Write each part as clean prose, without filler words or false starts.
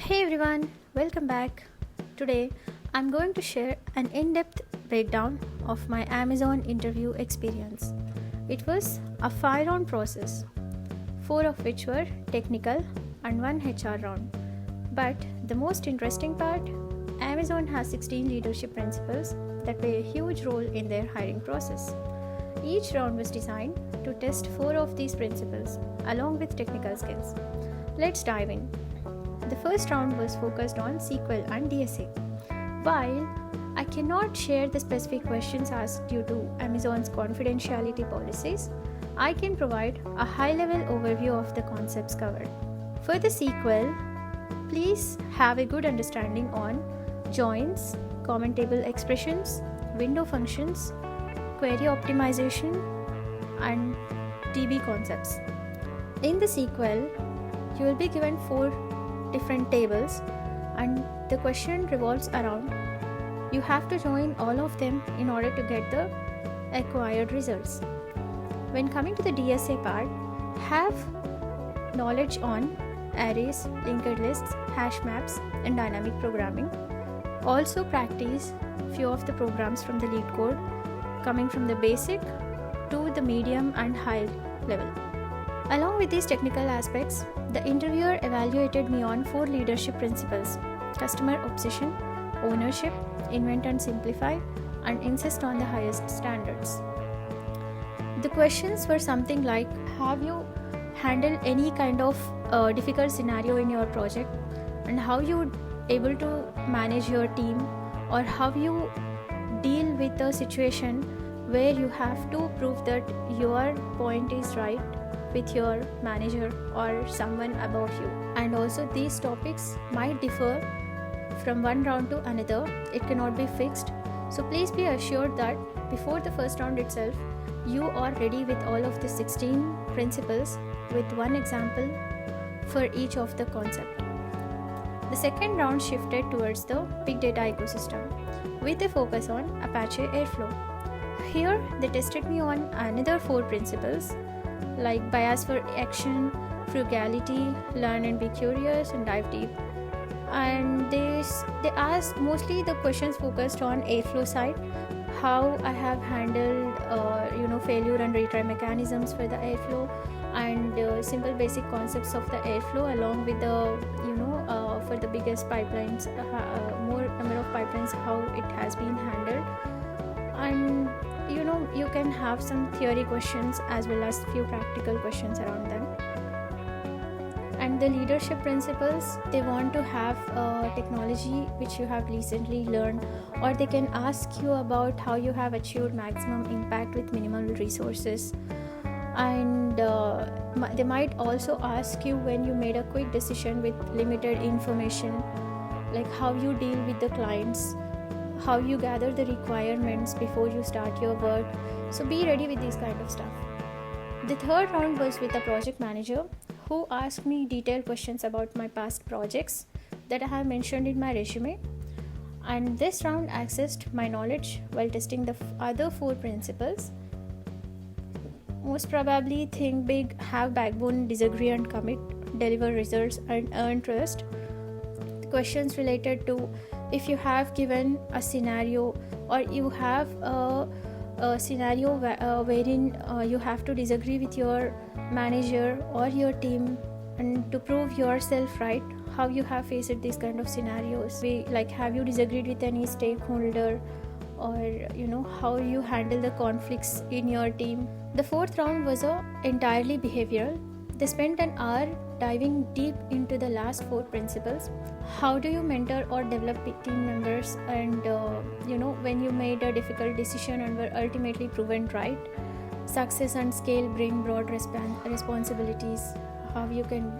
Hey everyone, welcome back. Today I'm going to share an in-depth breakdown of my Amazon interview experience. It was a 5-round process, 4 of which were technical and 1 HR round. But the most interesting part, Amazon has 16 leadership principles that play a huge role in their hiring process. Each round was designed to test 4 of these principles along with technical skills. Let's dive in. The first round was focused on SQL and DSA. While I cannot share the specific questions asked due to Amazon's confidentiality policies, I can provide a high-level overview of the concepts covered. For the SQL, please have a good understanding on joins, common table expressions, window functions, query optimization, and DB concepts. In the SQL, you will be given 4 different tables and the question revolves around you have to join all of them in order to get the acquired results. When coming to the DSA part, have knowledge on arrays, linked lists, hash maps, and dynamic programming. Also practice few of the programs from the lead code coming from the basic to the medium and high level. Along with these technical aspects, the interviewer evaluated me on 4 leadership principles: customer obsession, ownership, invent and simplify, and insist on the highest standards. The questions were something like, have you handled any kind of difficult scenario in your project, and how you able to manage your team, or how you deal with a situation where you have to prove that your point is right with your manager or someone above you. And also these topics might differ from one round to another. It cannot be fixed. So please be assured that before the first round itself, you are ready with all of the 16 principles with one example for each of the concept. The second round shifted towards the big data ecosystem with a focus on Apache Airflow. Here they tested me on another 4 principles like bias for action, frugality, learn and be curious, and dive deep. And they asked mostly the questions focused on Airflow side, how I have handled failure and retry mechanisms for the Airflow, and simple basic concepts of the Airflow along with the for the biggest pipelines, more number of pipelines, how it has been handled. And you can have some theory questions as well as few practical questions around them. And the leadership principles, they want to have technology which you have recently learned, or they can ask you about how you have achieved maximum impact with minimal resources. And they might also ask you when you made a quick decision with limited information, like how you deal with the clients, how you gather the requirements before you start your work. So be ready with these kind of stuff. The third round was with a project manager who asked me detailed questions about my past projects that I have mentioned in my resume. And this round accessed my knowledge while testing the other 4 principles. Most probably think big, have backbone, disagree and commit, deliver results, and earn trust. The questions related to if you have given a scenario, or you have a scenario wherein you have to disagree with your manager or your team, and to prove yourself right, how you have faced these kind of scenarios. Like, have you disagreed with any stakeholder, or how you handle the conflicts in your team. The 4th round was entirely behavioral. They spent an hour diving deep into the last 4 principles. How do you mentor or develop team members, and when you made a difficult decision and were ultimately proven right. Success and scale bring broad responsibilities. How you can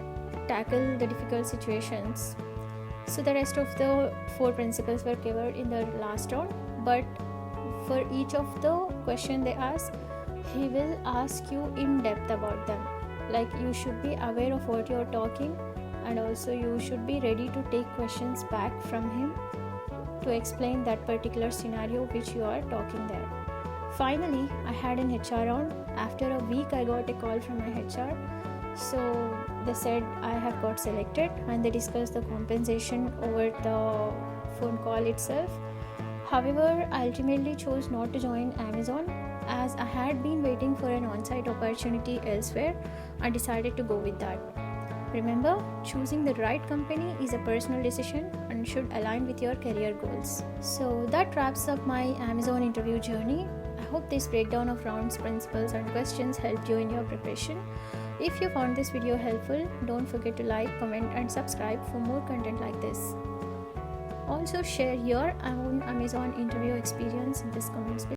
tackle the difficult situations. So the rest of the 4 principles were covered in the last round, but for each of the question they ask, he will ask you in depth about them. Like, you should be aware of what you're talking, and also you should be ready to take questions back from him to explain that particular scenario which you are talking there. Finally, I had an HR round. After a week, I got a call from my HR. So they said I have got selected, and they discussed the compensation over the phone call itself. However, I ultimately chose not to join Amazon as I had been waiting for an on-site opportunity elsewhere. I decided to go with that. Remember, choosing the right company is a personal decision and should align with your career goals. So that wraps up my Amazon interview journey. I hope this breakdown of rounds, principles, and questions helped you in your preparation. If you found this video helpful, don't forget to like, comment, and subscribe for more content like this. Also, share your own Amazon interview experience in this comments below.